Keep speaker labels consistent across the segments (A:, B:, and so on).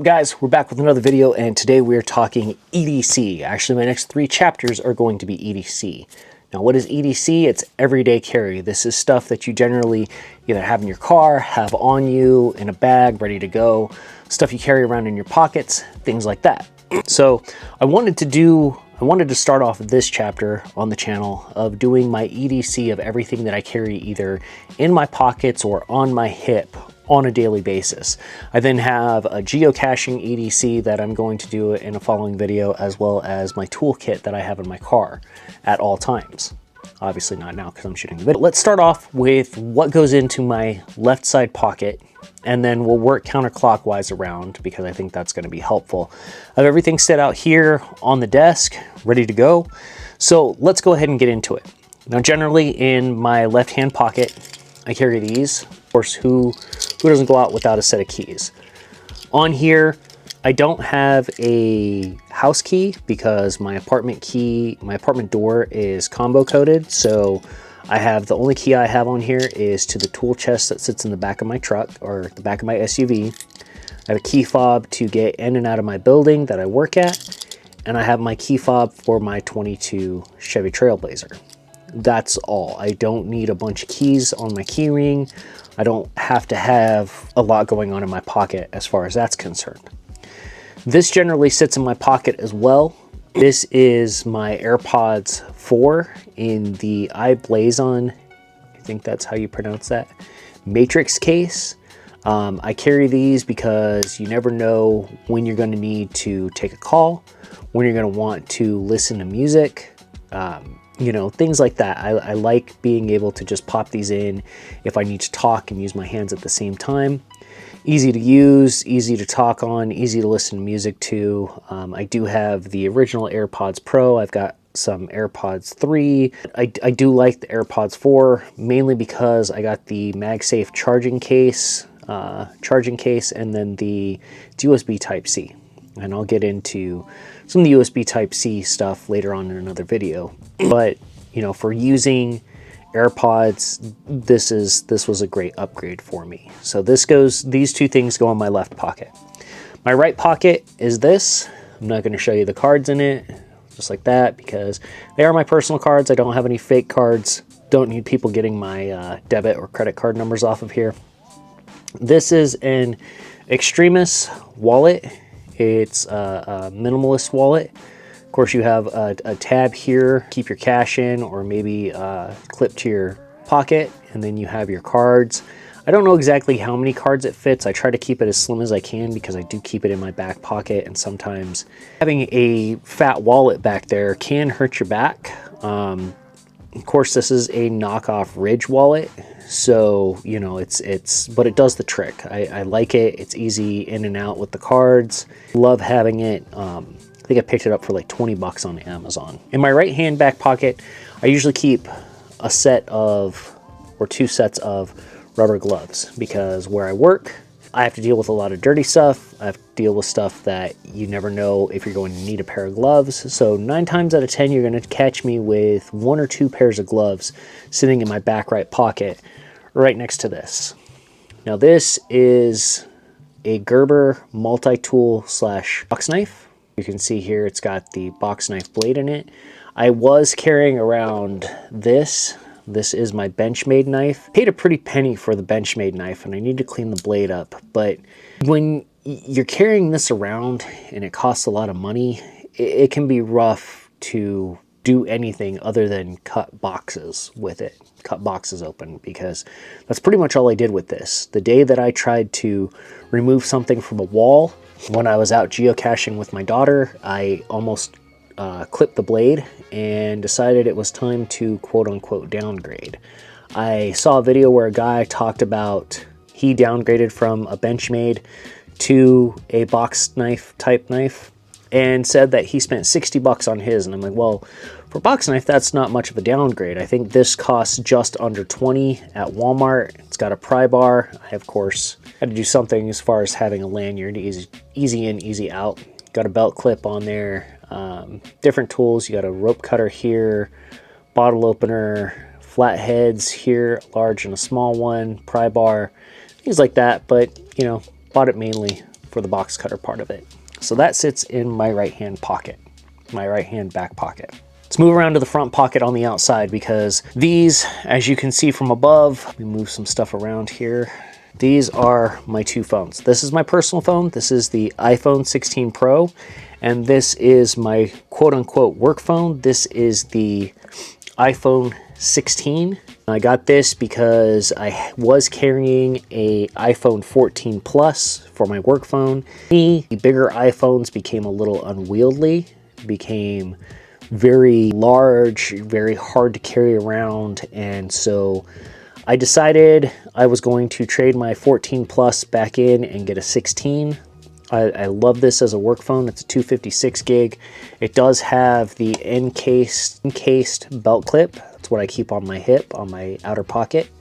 A: Guys, we're back with another video, and today we're talking EDC. Actually, my next 3 chapters are going to be EDC. Now, what is EDC? It's everyday carry. This is stuff that you generally either have in your car, have on you, in a bag, ready to go, stuff you carry around in your pockets, things like that. So I wanted to start off this chapter on the channel of doing my EDC of everything that I carry either in my pockets or on my hip on a daily basis. I then have a geocaching EDC that I'm going to do in a following video, as well as my toolkit that I have in my car at all times. Obviously not now because I'm shooting the video. Let's start off with what goes into my left side pocket, and then we'll work counterclockwise around because I think that's going to be helpful. I have everything set out here on the desk, ready to go. So let's go ahead and get into it. Now, generally in my left-hand pocket, I carry these. Of course, who doesn't go out without a set of keys? On here, I don't have a house key because my apartment door is combo coded. So I have, the only key I have on here is to the tool chest that sits in the back of my truck or the back of my SUV. I have a key fob to get in and out of my building that I work at. And I have my key fob for my 22 Chevy Trailblazer. That's all. I don't need a bunch of keys on my key ring. I don't have to have a lot going on in my pocket as far as that's concerned. This generally sits in my pocket as well. This is my AirPods 4 in the iBlazon, I think that's how you pronounce that, matrix case. I carry these because you never know when you're going to need to take a call, when you're going to want to listen to music, you know, things like that. I like being able to just pop these in if I need to talk and use my hands at the same time. Easy to use, easy to talk on, easy to listen to music to. I do have the original AirPods Pro. I've got some AirPods 3. I do like the AirPods 4, mainly because I got the MagSafe charging case, and then the USB Type-C. And I'll get into some of the USB Type-C stuff later on in another video. But, you know, for using AirPods, this was a great upgrade for me. So these two things go in my left pocket. My right pocket is this. I'm not going to show you the cards in it, just like that, because they are my personal cards. I don't have any fake cards. Don't need people getting my debit or credit card numbers off of here. This is an Extremis wallet. It's a minimalist wallet. Of course, you have a tab here, keep your cash in, or maybe clip to your pocket, and then you have your cards. I don't know exactly how many cards it fits. I try to keep it as slim as I can because I do keep it in my back pocket, and sometimes having a fat wallet back there can hurt your back. Of course, this is a knockoff Ridge wallet, so you know but it does the trick. I like it. It's easy in and out with the cards. Love having it. I think I picked it up for like 20 bucks on Amazon. In my right hand back pocket, I usually keep a set of, or 2 sets of rubber gloves, because where I work, I have to deal with a lot of dirty stuff. I have to deal with stuff that you never know if you're going to need a pair of gloves. So 9 times out of 10, you're going to catch me with 1 or 2 pairs of gloves sitting in my back right pocket right next to this. Now this is a Gerber multi-tool / box knife. You can see here it's got the box knife blade in it. I was carrying around this. This is my Benchmade knife. Paid a pretty penny for the Benchmade knife, and I need to clean the blade up. But when you're carrying this around and it costs a lot of money, it can be rough to do anything other than cut boxes with it. Cut boxes open, because that's pretty much all I did with this. The day that I tried to remove something from a wall, when I was out geocaching with my daughter, I almost clipped the blade and decided it was time to quote-unquote downgrade. I saw a video where a guy talked about he downgraded from a Benchmade to a box knife type knife and said that he spent 60 bucks on his, and I'm like, well, for box knife, that's not much of a downgrade. I think this costs just under 20 at Walmart. It's got a pry bar. I, of course, had to do something as far as having a lanyard, easy in, easy out. Got a belt clip on there. Different tools. You got a rope cutter here, bottle opener, flat heads here, large and a small one, pry bar, things like that. But, you know, bought it mainly for the box cutter part of it. So that sits in my right hand pocket, my right hand back pocket. Let's move around to the front pocket on the outside, because these, as you can see from above, let me move some stuff around here. These are my two phones. This is my personal phone. This is the iPhone 16 Pro, and this is my quote-unquote work phone. This is the iPhone 16. I got this because I was carrying a iPhone 14 Plus for my work phone. The bigger iPhones became a little unwieldy, became very large, very hard to carry around, and so I decided I was going to trade my 14 Plus back in and get a 16. I love this as a work phone. It's a 256 gig. It does have the encased belt clip. That's what I keep on my hip, on my outer pocket.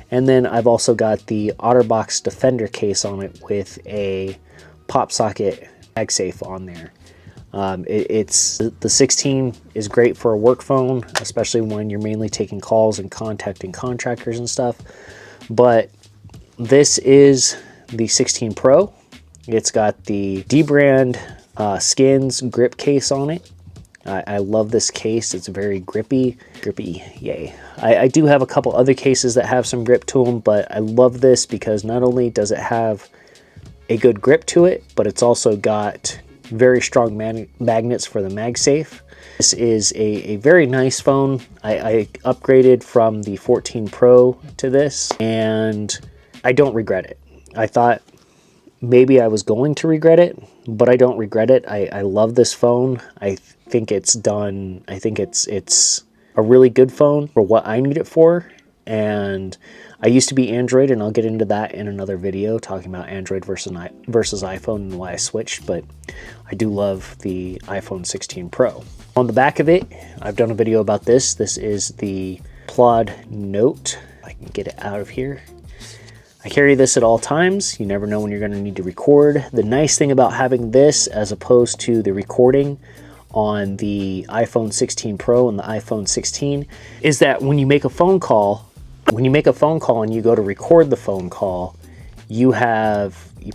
A: And then I've also got the OtterBox Defender case on it with a pop socket MagSafe on there. The 16 is great for a work phone, especially when you're mainly taking calls and contacting contractors and stuff. But this is the 16 Pro. It's got the D-brand Skins grip case on it. I love this case. It's very grippy, yay. I do have a couple other cases that have some grip to them, but I love this because not only does it have a good grip to it, but it's also got very strong magnets for the MagSafe. This is a very nice phone. I upgraded from the 14 Pro to this, and I don't regret it. I thought maybe I was going to regret it, but I don't regret it. I love this phone. I think it's a really good phone for what I need it for. And I used to be Android, and I'll get into that in another video talking about Android versus iPhone and why I switched, but I do love the iPhone 16 Pro. On the back of it, I've done a video about this. This is the Plod Note. If I can get it out of here. I carry this at all times. You never know when you're going to need to record. The nice thing about having this as opposed to the recording on the iPhone 16 Pro and the iPhone 16 is that when you make a phone call, and you go to record the phone call, you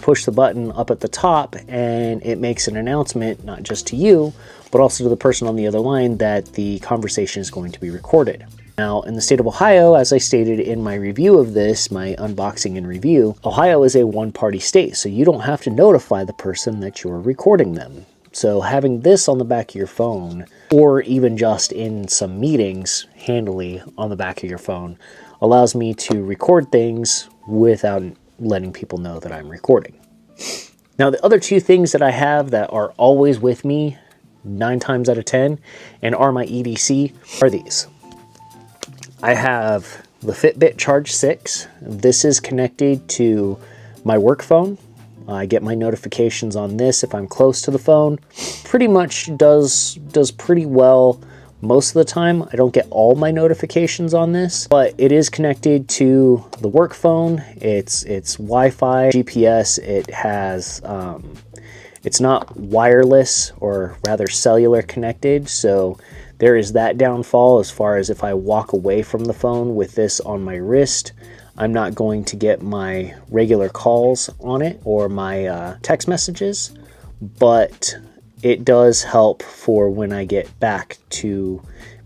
A: push the button up at the top and it makes an announcement, not just to you, but also to the person on the other line, that the conversation is going to be recorded. Now, in the state of Ohio, as I stated in my review of this, my unboxing and review, Ohio is a one-party state, so you don't have to notify the person that you're recording them. So having this on the back of your phone, or even just in some meetings, handily on the back of your phone, allows me to record things without letting people know that I'm recording. Now, the other two things that I have that are always with me 9 times out of 10 and are my EDC are these. I have the Fitbit Charge 6. This is connected to my work phone. I get my notifications on this if I'm close to the phone. Pretty much does pretty well most of the time. I don't get all my notifications on this, but it is connected to the work phone. It's Wi-Fi, GPS. It has, it's not wireless, or rather cellular connected. So there is that downfall as far as if I walk away from the phone with this on my wrist, I'm not going to get my regular calls on it or my text messages, but it does help for when I get back to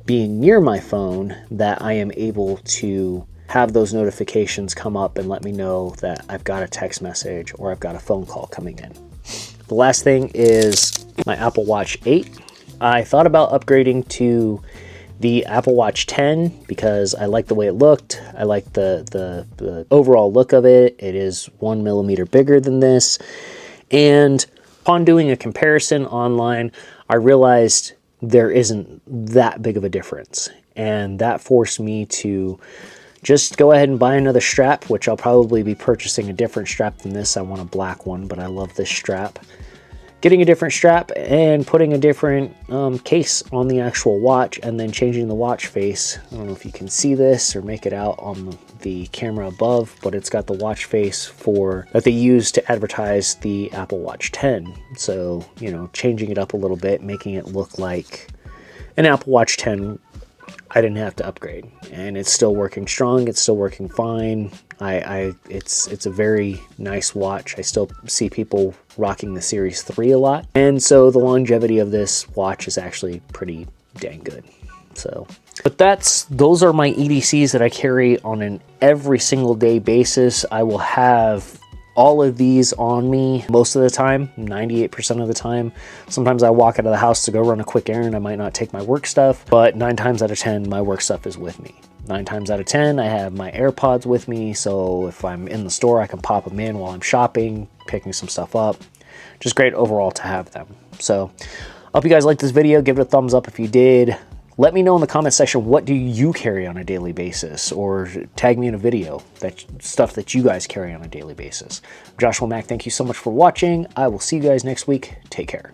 A: being near my phone, that I am able to have those notifications come up and let me know that I've got a text message or I've got a phone call coming in. The last thing is my Apple Watch 8. I thought about upgrading to the Apple Watch 10 because I like the way it looked. I like the overall look of it. It is 1 millimeter bigger than this. And upon doing a comparison online, I realized there isn't that big of a difference. And that forced me to just go ahead and buy another strap, which I'll probably be purchasing a different strap than this. I want a black one, but I love this strap. Getting a different strap and putting a different case on the actual watch, and then changing the watch face. I don't know if you can see this or make it out on the camera above, but it's got the watch face that they use to advertise the Apple Watch 10. So, you know, changing it up a little bit, making it look like an Apple Watch 10 I didn't have to upgrade, and it's still working strong. It's still working fine. It's a very nice watch. I still see people rocking the Series 3 a lot, and so the longevity of this watch is actually pretty dang good. So, but those are my EDCs that I carry on an every single day basis. I will have all of these on me most of the time, 98% of the time. Sometimes I walk out of the house to go run a quick errand. I might not take my work stuff, but 9 times out of 10, my work stuff is with me. 9 times out of 10, I have my AirPods with me, so if I'm in the store, I can pop them in while I'm shopping, picking some stuff up. Just great overall to have them. So, I hope you guys liked this video. Give it a thumbs up if you did. Let me know in the comment section, what do you carry on a daily basis, or tag me in a video, that stuff that you guys carry on a daily basis. I'm Joshua Mack, thank you so much for watching. I will see you guys next week. Take care.